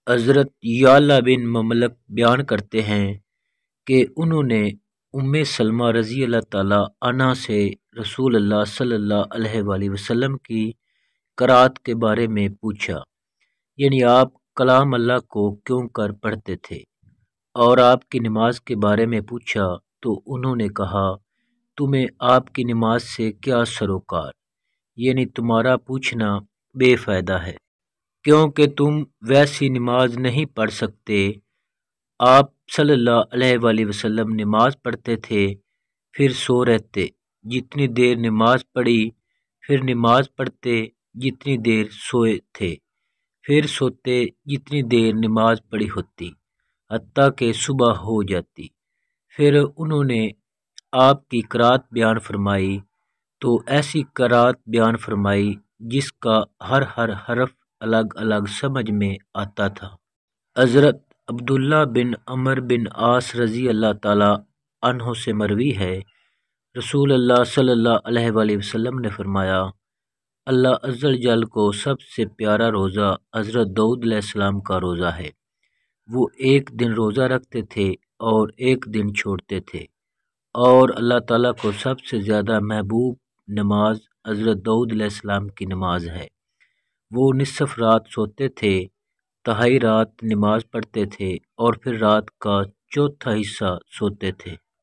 حضرت یعلا بن مملک بیان کرتے ہیں کہ انہوں نے سلمہ رضی اللہ تعالیٰ عنہا سے رسول اللہ صلی اللہ علیہ وآلہ وسلم کی قرات کے بارے میں پوچھا، یعنی آپ کلام اللہ کو کیوں کر پڑھتے تھے، اور آپ کی نماز کے بارے میں پوچھا تو انہوں نے کہا، تمہیں آپ کی نماز سے کیا سروکار، یعنی تمہارا پوچھنا بے فائدہ ہے، کیونکہ تم ویسی نماز نہیں پڑھ سکتے۔ آپ صلی اللہ علیہ وآلہ وسلم نماز پڑھتے تھے، پھر سو رہتے، جتنی دیر نماز پڑھی، پھر نماز پڑھتے، جتنی دیر سوئے تھے، پھر سوتے، جتنی دیر نماز پڑھی ہوتی، حتیٰ کہ صبح ہو جاتی۔ پھر انہوں نے آپ کی قرات بیان فرمائی تو ایسی قرات بیان فرمائی جس کا ہر حرف الگ الگ سمجھ میں آتا تھا۔ حضرت عبداللہ بن عمر بن عاص رضی اللہ تعالیٰ عنہ سے مروی ہے، رسول اللہ صلی اللہ علیہ وآلہ وسلم نے فرمایا، اللہ عز و جل کو سب سے پیارا روزہ حضرت داؤد علیہ السلام کا روزہ ہے۔ وہ ایک دن روزہ رکھتے تھے اور ایک دن چھوڑتے تھے، اور اللہ تعالیٰ کو سب سے زیادہ محبوب نماز حضرت داؤد علیہ السلام کی نماز ہے۔ وہ نصف رات سوتے تھے، تہائی رات نماز پڑھتے تھے، اور پھر رات کا چوتھا حصہ سوتے تھے۔